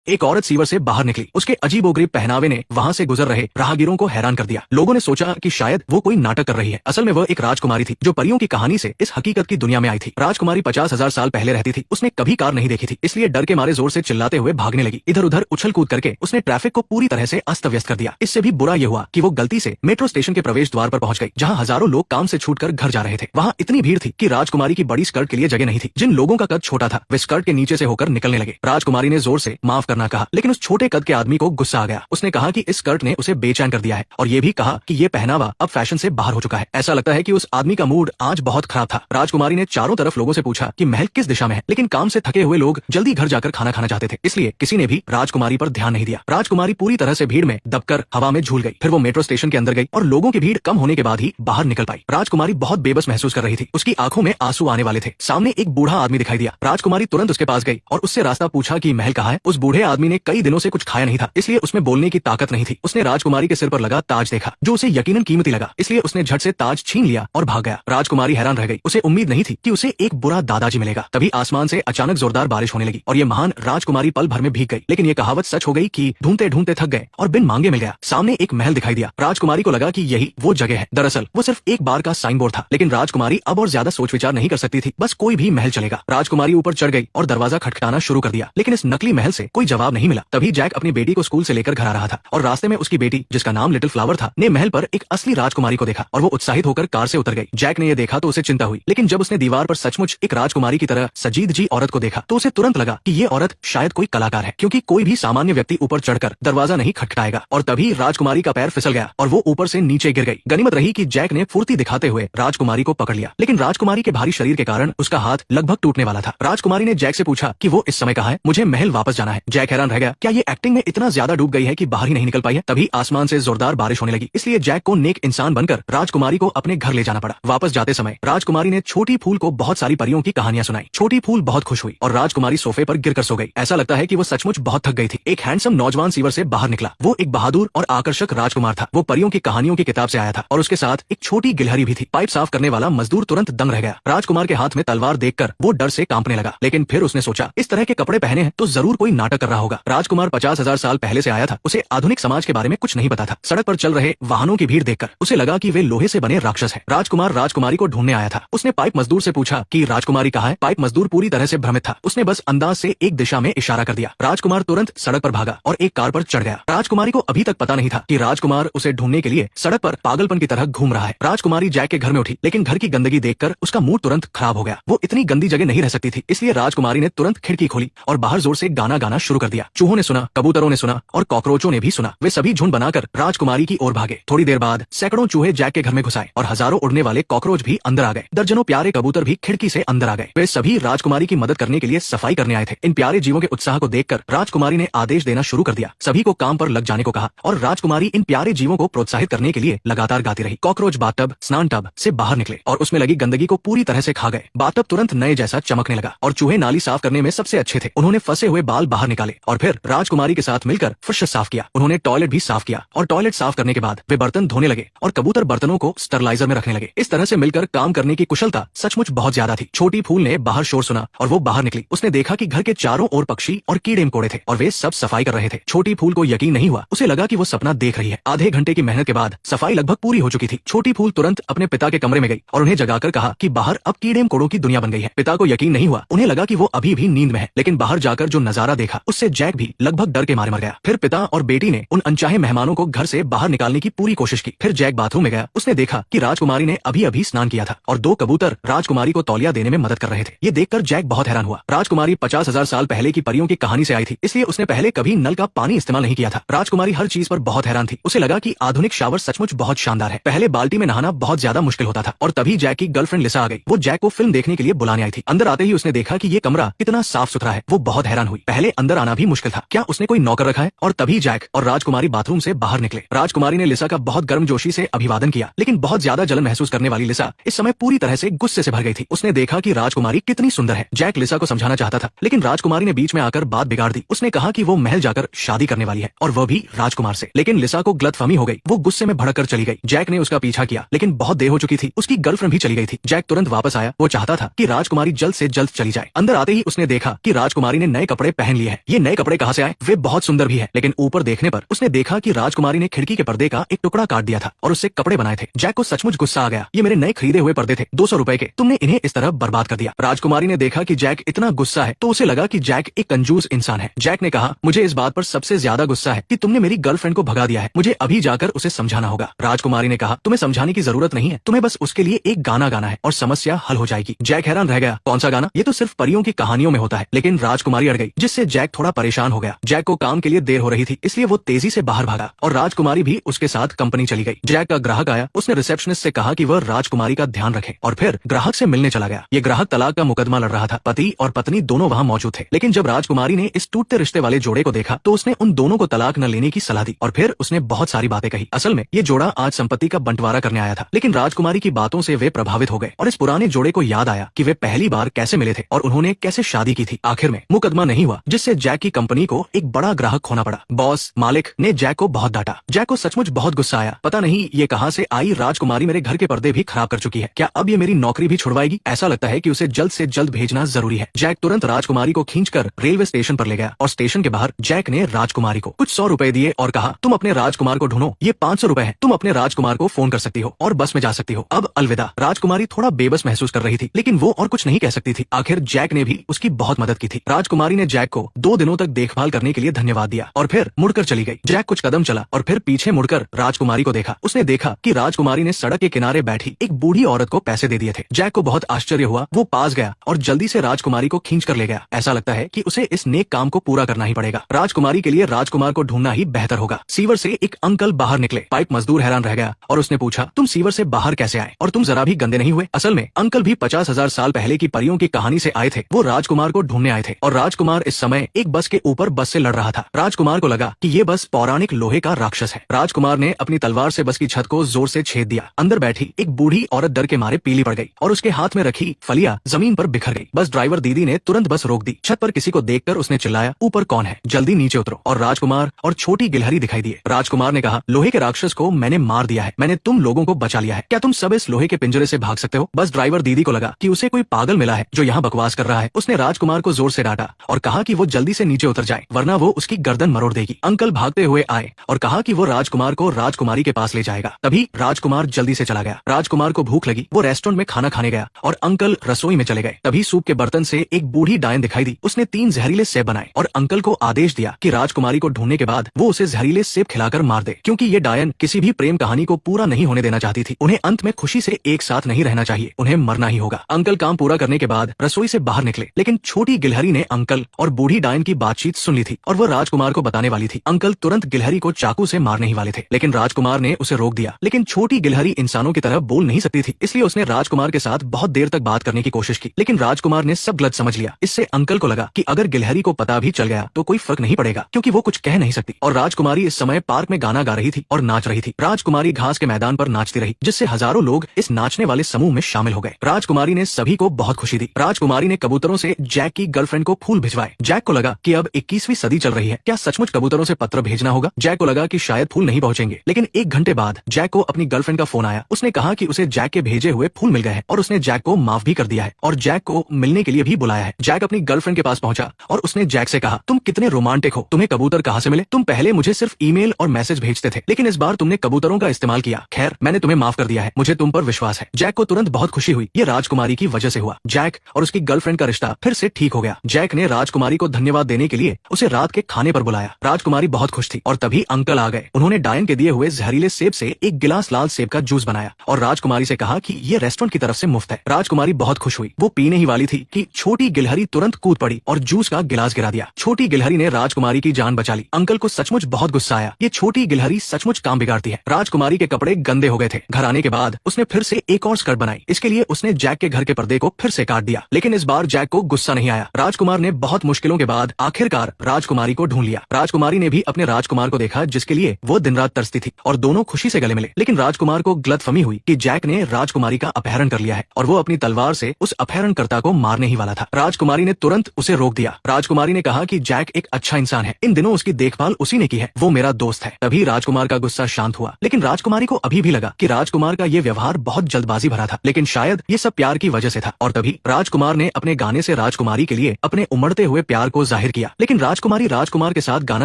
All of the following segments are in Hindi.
एक औरत सीवर से बाहर निकली। उसके अजीबोगरीब पहनावे ने वहां से गुजर रहे राहगीरों को हैरान कर दिया। लोगों ने सोचा कि शायद वो कोई नाटक कर रही है। असल में वह एक राजकुमारी थी जो परियों की कहानी से इस हकीकत की दुनिया में आई थी। राजकुमारी 50,000 साल पहले रहती थी। उसने कभी कार नहीं देखी थी, इसलिए डर के मारे जोर से चिल्लाते हुए भागने लगी। इधर उधर उछल कूद करके उसने ट्रैफिक को पूरी तरह से अस्त व्यस्त कर दिया। इससे भी बुरा यह हुआ कि वो गलती से मेट्रो स्टेशन के प्रवेश द्वार पर पहुंच गई, जहां हजारों लोग काम से छूटकर घर जा रहे थे। वहां इतनी भीड़ थी कि राजकुमारी की बड़ी स्कर्ट के लिए जगह नहीं थी। जिन लोगों का कद छोटा था वे स्कर्ट के नीचे से होकर निकलने लगे। राजकुमारी ने जोर से माफ करना कहा, लेकिन उस छोटे कद के आदमी को गुस्सा आ गया। उसने कहा कि इस स्कर्ट ने उसे बेचैन कर दिया है और ये भी कहा कि ये पहनावा अब फैशन से बाहर हो चुका है। ऐसा लगता है कि उस आदमी का मूड आज बहुत खराब था। राजकुमारी ने चारों तरफ लोगों से पूछा कि महल किस दिशा में है, लेकिन काम से थके हुए लोग जल्दी घर जाकर खाना खाना चाहते थे, इसलिए किसी ने भी राजकुमारी पर ध्यान नहीं दिया। राजकुमारी पूरी तरह से भीड़ में दबकर हवा में झूल गई। फिर वो मेट्रो स्टेशन के अंदर गई और लोगों की भीड़ कम होने के बाद ही बाहर निकल पाई। राजकुमारी बहुत बेबस महसूस कर रही थी। उसकी आंखों में आंसू आने वाले थे। सामने एक बूढ़ा आदमी दिखाई दिया। राजकुमारी तुरंत उसके पास गई और उससे रास्ता पूछा कि महल कहाँ है। उस बूढ़े आदमी ने कई दिनों से कुछ खाया नहीं था, इसलिए उसमें बोलने की ताकत नहीं थी। उसने राजकुमारी के सिर पर लगा ताज देखा जो उसे यकीनन कीमती लगा, इसलिए उसने झट से ताज छीन लिया और भाग गया। राजकुमारी हैरान रह गई। उसे उम्मीद नहीं थी कि उसे एक बुरा दादाजी मिलेगा। तभी आसमान से अचानक जोरदार बारिश होने लगी और ये महान राजकुमारी पल भर में भीग गई। लेकिन ये कहावत सच हो गई कि ढूंढते ढूंढते थक गए और बिन मांगे मिल गया। सामने एक महल दिखाई दिया। राजकुमारी को लगा कि यही वो जगह है। दरअसल वो सिर्फ एक बार का साइन बोर्ड था, लेकिन राजकुमारी अब और ज्यादा सोच विचार नहीं कर सकती थी। बस कोई भी महल चलेगा। राजकुमारी ऊपर चढ़ गई और दरवाजा खटखटाना शुरू कर दिया, लेकिन इस नकली महल से कोई जवाब नहीं मिला। तभी जैक अपनी बेटी को स्कूल से लेकर घर आ रहा था और रास्ते में उसकी बेटी, जिसका नाम लिटिल फ्लावर था, ने महल पर एक असली राजकुमारी को देखा और वो उत्साहित होकर कार से उतर गई। जैक ने यह देखा तो उसे चिंता हुई, लेकिन जब उसने दीवार पर सचमुच एक राजकुमारी की तरह सजीद जी औरत को देखा तो उसे तुरंत लगा कि ये औरत शायद कोई कलाकार है, क्योंकि कोई भी सामान्य व्यक्ति ऊपर चढ़कर दरवाजा नहीं खटखटाएगा। और तभी राजकुमारी का पैर फिसल गया और वो ऊपर से नीचे गिर गई। गनीमत रही कि जैक ने फुर्ती दिखाते हुए राजकुमारी को पकड़ लिया, लेकिन राजकुमारी के भारी शरीर के कारण उसका हाथ लगभग टूटने वाला था। राजकुमारी ने जैक से पूछा कि वो इस समय कहाँ है, मुझे महल वापस जाना है। जैक हैरान रह गया, क्या ये एक्टिंग में इतना ज्यादा डूब गई है कि बाहर ही नहीं निकल पाई है। तभी आसमान से जोरदार बारिश होने लगी, इसलिए जैक को नेक इंसान बनकर राजकुमारी को अपने घर ले जाना पड़ा। वापस जाते समय राजकुमारी ने छोटी फूल को बहुत सारी परियों की कहानियां सुनाई। छोटी फूल बहुत खुश हुई और राजकुमारी सोफे पर गिरकर सो गई। ऐसा लगता है कि वो सचमुच बहुत थक गई थी। एक हैंडसम नौजवान सीवर से बाहर निकला। वो एक बहादुर और आकर्षक राजकुमार था। वो परियों की कहानियों की किताब से आया था और उसके साथ एक छोटी गिलहरी भी थी। पाइप साफ करने वाला मजदूर तुरंत दंग रह गया। राजकुमार के हाथ में तलवार देखकर वो डर से कांपने लगा, लेकिन फिर उसने सोचा इस तरह के कपड़े पहने हैं तो जरूर कोई नाटक कर रहा होगा। राजकुमार 50,000 साल पहले से आया था। उसे आधुनिक समाज के बारे में कुछ नहीं पता था। सड़क पर चल रहे वाहनों की भीड़ देखकर उसे लगा कि वे लोहे से बने राक्षस हैं। राजकुमार राजकुमारी को ढूंढने आया था। उसने पाइप मजदूर से पूछा कि राजकुमारी कहाँ है। पाइप मजदूर पूरी तरह से भ्रमित था। उसने बस अंदाज से एक दिशा में इशारा कर दिया। राजकुमार तुरंत सड़क पर भागा और एक कार पर चढ़ गया। राजकुमारी को अभी तक पता नहीं था कि राजकुमार उसे ढूंढने के लिए सड़क पर पागलपन की तरह घूम रहा है। राजकुमारी जैक के घर में उठी, लेकिन घर की गंदगी देखकर उसका मूड तुरंत खराब हो गया। वो इतनी गंदी जगह नहीं रह सकती थी, इसलिए राजकुमारी ने तुरंत खिड़की खोली और बाहर जोर से गाना गाना शुरू कर दिया। चूहों ने सुना, कबूतरों ने सुना और कॉकरोचों ने भी सुना। वे सभी झुंड बनाकर राजकुमारी की ओर भागे। थोड़ी देर बाद सैकड़ों चूहे जैक के घर में घुस आए और हजारों उड़ने वाले कॉकरोच भी अंदर आ गए। दर्जनों प्यारे कबूतर भी खिड़की से अंदर आ गए। वे सभी राजकुमारी की मदद करने के लिए सफाई करने आए थे। इन प्यारे जीवों के उत्साह को देखकर राजकुमारी ने आदेश देना शुरू कर दिया। सभी को काम पर लग जाने को कहा और राजकुमारी इन प्यारे जीवों को प्रोत्साहित करने के लिए लगातार गाती रही। कॉकरोच बाथटब, स्नान टब से बाहर निकले और उसमें लगी गंदगी को पूरी तरह से खा गए। बाथटब तुरंत नए जैसा चमकने लगा और चूहे नाली साफ करने में सबसे अच्छे थे। उन्होंने फंसे हुए बाल बाहर निकाले और फिर राजकुमारी के साथ मिलकर फर्श साफ किया। उन्होंने टॉयलेट भी साफ किया और टॉयलेट साफ करने के बाद वे बर्तन धोने लगे और कबूतर बर्तनों को स्टरलाइजर में रखने लगे। इस तरह से मिलकर काम करने की कुशलता सचमुच बहुत ज्यादा थी। छोटी फूल ने बाहर शोर सुना और वो बाहर निकली। उसने देखा कि घर के चारों ओर पक्षी और कीड़े मकोड़े थे और वे सब सफाई कर रहे थे। छोटी फूल को यकीन नहीं हुआ। उसे लगा कि वो सपना देख रही है। आधे घंटे की मेहनत के बाद सफाई लगभग पूरी हो चुकी थी। छोटी फूल तुरंत अपने पिता के कमरे में गई और उन्हें जगाकर कहा कि बाहर अब कीड़े मकोड़ों की दुनिया बन गई है। पिता को यकीन नहीं हुआ। उन्हें लगा कि वो अभी भी नींद में है, लेकिन बाहर जाकर जो नजारा देखा उससे जैक भी लगभग डर के मारे मर गया। फिर पिता और बेटी ने उन अनचाहे मेहमानों को घर से बाहर निकालने की पूरी कोशिश की। फिर जैक बाथरूम में गया। उसने देखा कि राजकुमारी ने अभी अभी स्नान किया था और दो कबूतर राजकुमारी को तौलिया देने में मदद कर रहे थे। ये देखकर जैक बहुत हैरान हुआ। राजकुमारी 50,000 साल पहले की परियों की कहानी से आई थी, इसलिए उसने पहले कभी नल का पानी इस्तेमाल नहीं किया था। राजकुमारी हर चीज पर बहुत हैरान थी। उसे लगा कि आधुनिक शावर सचमुच बहुत शानदार है। पहले बाल्टी में नहाना बहुत ज्यादा मुश्किल होता था और तभी जैक की गर्लफ्रेंड लिसा आ गई। वो जैक को फिल्म देखने के लिए बुलाने आई थी। अंदर आते ही उसने देखा कि ये कमरा कितना साफ सुथरा है। वो बहुत हैरान हुई। पहले अंदर आना भी मुश्किल था। क्या उसने कोई नौकर रखा है? और तभी जैक और राजकुमारी बाथरूम से बाहर निकले। राजकुमारी ने लिसा का बहुत गर्मजोशी से अभिवादन किया, लेकिन बहुत ज्यादा जलन महसूस करने वाली लिसा इस समय पूरी तरह से गुस्से से भर गई थी। उसने देखा कि राजकुमारी कितनी सुंदर है। जैक लिसा को समझाना चाहता था, लेकिन राजकुमारी ने बीच में आकर बात बिगाड़ दी। उसने कहा कि वो महल जाकर शादी करने वाली है और वह भी राजकुमार से। लेकिन लिसा को गलतफहमी हो गई। वो गुस्से में भड़क कर चली गई। जैक ने उसका पीछा किया, लेकिन बहुत देर हो चुकी थी। उसकी गर्लफ्रेंड भी चली गई थी। जैक तुरंत वापस आया। वो चाहता था कि राजकुमारी जल्द से जल्द चली जाए। अंदर आते ही उसने देखा कि राजकुमारी ने नए कपड़े पहन लिए हैं। ये नए कपड़े कहाँ से आए, वे बहुत सुंदर भी है। लेकिन ऊपर देखने पर उसने देखा कि राजकुमारी ने खिड़की के पर्दे का एक टुकड़ा काट दिया था और उससे कपड़े बनाए थे। जैक को सचमुच गुस्सा आ गया। ये मेरे नए खरीदे हुए पर्दे थे, 200 रुपए के, तुमने इन्हें इस तरह बर्बाद कर दिया। राजकुमारी ने देखा कि जैक इतना गुस्सा है तो उसे लगा कि जैक एक कंजूस इंसान है। जैक ने कहा, मुझे इस बात पर सबसे ज्यादा गुस्सा है कि तुमने मेरी गर्लफ्रेंड को भगा दिया है, मुझे अभी जाकर उसे समझाना होगा। राजकुमारी ने कहा, तुम्हें समझाने की जरूरत नहीं है, तुम्हें बस उसके लिए एक गाना गाना है और समस्या हल हो जाएगी। जैक हैरान रह गया, कौन सा गाना, ये तो सिर्फ परियों की कहानियों में होता है। लेकिन राजकुमारी अड़ गई, जिससे जैक थोड़ा परेशान हो गया। जैक को काम के लिए देर हो रही थी, इसलिए वो तेजी से बाहर भागा और राजकुमारी भी उसके साथ कंपनी चली गई। जैक का ग्राहक आया, उसने रिसेप्शनिस्ट से कहा कि वह राजकुमारी का ध्यान रखे और फिर ग्राहक से मिलने चला गया। ये ग्राहक तलाक का मुकदमा लड़ रहा था। पति और पत्नी दोनों वहाँ मौजूद थे। लेकिन जब राजकुमारी ने इस टूटते रिश्ते वाले जोड़े को देखा तो उसने उन दोनों को तलाक न लेने की सलाह दी और फिर उसने बहुत सारी बातें कही। असल में ये जोड़ा आज संपत्ति का बंटवारा करने आया था, लेकिन राजकुमारी की बातों से वे प्रभावित हो गए और इस पुराने जोड़े को याद आया कि वे पहली बार कैसे मिले थे और उन्होंने कैसे शादी की थी। आखिर में मुकदमा नहीं हुआ, जिससे जैक की कंपनी को एक बड़ा ग्राहक खोना पड़ा। बॉस मालिक ने जैक को बहुत डांटा। जैक को सचमुच बहुत गुस्सा आया, पता नहीं ये कहां से आई, राजकुमारी मेरे घर के पर्दे भी खराब कर चुकी है, क्या अब ये मेरी नौकरी भी छुड़वाएगी। ऐसा लगता है कि उसे जल्द से जल्द भेजना जरूरी है। जैक तुरंत राजकुमारी को खींचकर रेलवे स्टेशन पर ले गया और स्टेशन के बाहर जैक ने राजकुमारी को कुछ 100 रुपए दिए और कहा, तुम अपने राजकुमार को ढूंढो, ये 500 रुपए है, तुम अपने राजकुमार को फोन कर सकती हो और बस में जा सकती हो। अब अलविदा। राजकुमारी थोड़ा बेबस महसूस कर रही थी, लेकिन वो और कुछ नहीं कह सकती थी। आखिर जैक ने भी उसकी बहुत मदद की थी। राजकुमारी ने जैक को 2 दिनों तक देखभाल करने के लिए धन्यवाद दिया और फिर मुड़कर चली गई। जैक कुछ कदम चला और फिर पीछे मुड़कर राजकुमारी को देखा। उसने देखा कि राजकुमारी ने सड़क के किनारे बैठी एक बूढ़ी औरत को पैसे दे दिए थे। जैक को बहुत आश्चर्य हुआ, वो पास गया और जल्दी से राजकुमारी को खींच कर ले गया। ऐसा लगता है कि उसे इस नेक काम को पूरा करना ही पड़ेगा। राजकुमारी के लिए राजकुमार को ढूंढना ही बेहतर होगा। सीवर से एक अंकल बाहर निकले। पाइप मजदूर हैरान रह गया और उसने पूछा, तुम सीवर से बाहर कैसे आए और तुम जरा भी गंदे नहीं हुए। असल में अंकल भी 50,000 साल पहले की परियों की कहानी से आए थे। वो राजकुमार को ढूंढने आए थे और राजकुमार इस समय एक बस के ऊपर बस से लड़ रहा था। राजकुमार को लगा कि ये बस पौराणिक लोहे का राक्षस है। राजकुमार ने अपनी तलवार से बस की छत को जोर से छेद दिया। अंदर बैठी एक बूढ़ी औरत डर के मारे पीली पड़ गई और उसके हाथ में रखी फलिया जमीन पर बिखर गई। बस ड्राइवर दीदी ने तुरंत बस रोक दी। छत पर किसी को देखकर उसने चिल्लाया, ऊपर कौन है, जल्दी नीचे उतरो। और राजकुमार और छोटी गिलहरी दिखाई दिए। राजकुमार ने कहा, लोहे के राक्षस को मैंने मार दिया है, मैंने तुम लोगों को बचा लिया है, क्या तुम सब इस लोहे के पिंजरे से भाग सकते हो। बस ड्राइवर दीदी को लगा कि उसे कोई पागल मिला है जो यहाँ बकवास कर रहा है। उसने राजकुमार को जोर से डांटा और कहा कि वो जल्दी से नीचे उतर जाए वरना वो उसकी गर्दन मरोड़ देगी। अंकल भागते हुए आए और कहा कि वो राजकुमार को राजकुमारी के पास ले जाएगा। तभी राजकुमार जल्दी से चला गया। राजकुमार को भूख लगी, वो रेस्टोरेंट में खाना खाने गया और अंकल रसोई में चले गए। तभी सूप के बर्तन से एक बूढ़ी डायन दिखाई दी। उसने 3 जहरीले सेब बनाए और अंकल को आदेश दिया कि राजकुमारी को ढूंढने के बाद वो उसे जहरीले सेब खिलाकर मार दे, क्योंकि ये डायन किसी भी प्रेम कहानी को पूरा नहीं होने देना चाहती थी। उन्हें अंत में खुशी से एक साथ नहीं रहना चाहिए, उन्हें मरना ही होगा। अंकल काम पूरा करने के बाद रसोई से बाहर निकले, लेकिन छोटी गिलहरी ने अंकल और बूढ़ी डायन की बातचीत सुन ली थी और वह राजकुमार को बताने वाली थी। अंकल तुरंत गिलहरी को चाकू से मारने ही वाले थे, लेकिन राजकुमार ने उसे रोक दिया। लेकिन छोटी गिलहरी इंसानों की तरह बोल नहीं सकती थी, इसलिए उसने राजकुमार के साथ बहुत देर तक बात करने की कोशिश की, लेकिन राजकुमार ने सब गलत समझ लिया। इससे अंकल को लगा कि अगर गिलहरी को पता भी चल गया तो कोई फर्क नहीं पड़ेगा, क्योंकि वो कुछ कह नहीं सकती। और राजकुमारी इस समय पार्क में गाना गा रही थी और नाच रही थी। राजकुमारी घास के मैदान पर नाचती रही, जिससे हजारों लोग इस नाचने वाले समूह में शामिल हो गए। राजकुमारी ने सभी को बहुत खुशी दी। राजकुमारी ने कबूतरों से जैक की गर्लफ्रेंड को फूल भिजवाए। जैक को लगा कि अब 21वीं सदी चल रही है, क्या सचमुच कबूतरों से पत्र भेजना होगा। जैक को लगा कि शायद फूल नहीं पहुंचेंगे, लेकिन 1 घंटे बाद जैक को अपनी गर्लफ्रेंड का फोन आया। उसने कहा कि उसे जैक के भेजे हुए फूल मिल गए हैं और उसने जैक को माफ भी कर दिया है और जैक को मिलने के लिए भी बुलाया है। जैक अपनी गर्लफ्रेंड के पास पहुंचा और उसने जैक से कहा, तुम कितने रोमांटिक हो, तुम्हें कबूतर कहाँ से मिले। तुम पहले मुझे सिर्फ ईमेल और मैसेज भेजते थे, लेकिन इस बार तुमने कबूतरों का इस्तेमाल किया। खैर, मैंने तुम्हें माफ कर दिया है, मुझे तुम पर विश्वास है। जैक को तुरंत बहुत खुशी हुई, ये राजकुमारी की वजह से हुआ। जैक और उसकी गर्लफ्रेंड का रिश्ता फिर से ठीक हो गया। जैक ने राजकुमारी को धन्यवाद देने के लिए उसे रात के खाने पर बुलाया। राजकुमारी बहुत खुश थी और तभी अंकल आ गए। उन्होंने डायन के दिए हुए जहरीले सेब से एक गिलास लाल सेब का जूस बनाया और राजकुमारी से कहा कि ये रेस्टोरेंट की तरफ से मुफ्त है। राजकुमारी बहुत खुश हुई, वो पीने ही वाली थी कि छोटी गिलहरी तुरंत कूद पड़ी और जूस का गिलास गिरा दिया। छोटी गिलहरी ने राजकुमारी की जान बचा ली। अंकल को सचमुच बहुत गुस्सा आया, ये छोटी गिलहरी सचमुच काम बिगाड़ती है। राजकुमारी के कपड़े गंदे हो गए थे। घर आने के बाद उसने फिर से एक और स्कर्ट बनाई। इसके लिए उसने जैक के घर के पर्दे को फिर से काट दिया, लेकिन इस बार जैक को गुस्सा नहीं आया। राजकुमार ने बहुत मुश्किलों के बाद आखिरकार राजकुमारी को ढूंढ लिया। राजकुमारी ने भी अपने राजकुमार को देखा, जिसके लिए वो दिन रात तरसती थी, और दोनों खुशी से गले मिले। लेकिन राजकुमार को गलतफहमी हुई कि जैक ने राजकुमारी का अपहरण कर लिया है और वो अपनी तलवार से उस अपहरणकर्ता को मारने ही वाला था। राजकुमारी ने तुरंत उसे रोक दिया। राजकुमारी ने कहा कि जैक एक अच्छा इंसान है, इन दिनों उसकी देखभाल उसी ने की है, वो मेरा दोस्त है। तभी राजकुमार का गुस्सा शांत हुआ, लेकिन राजकुमारी को अभी भी लगा कि राजकुमार का ये व्यवहार बहुत जल्दबाजी भरा था, लेकिन शायद ये सब प्यार की वजह से था। और तभी राजकुमार ने अपने गाने से राजकुमारी के लिए अपने उमड़ते हुए प्यार को जाहिर जाहिर किया। लेकिन राजकुमारी राजकुमार के साथ गाना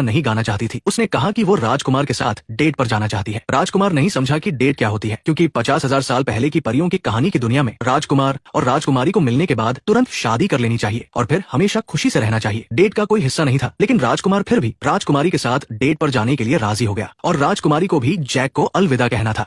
नहीं गाना चाहती थी। उसने कहा कि वो राजकुमार के साथ डेट पर जाना चाहती है। राजकुमार नहीं समझा कि डेट क्या होती है, क्योंकि 50,000 साल पहले की परियों की कहानी की दुनिया में राजकुमार और राजकुमारी को मिलने के बाद तुरंत शादी कर लेनी चाहिए और फिर हमेशा खुशी से रहना चाहिए। डेट का कोई हिस्सा नहीं था, लेकिन राजकुमार फिर भी राजकुमारी के साथ डेट पर जाने के लिए राजी हो गया और राजकुमारी को भी जैक को अलविदा कहना था।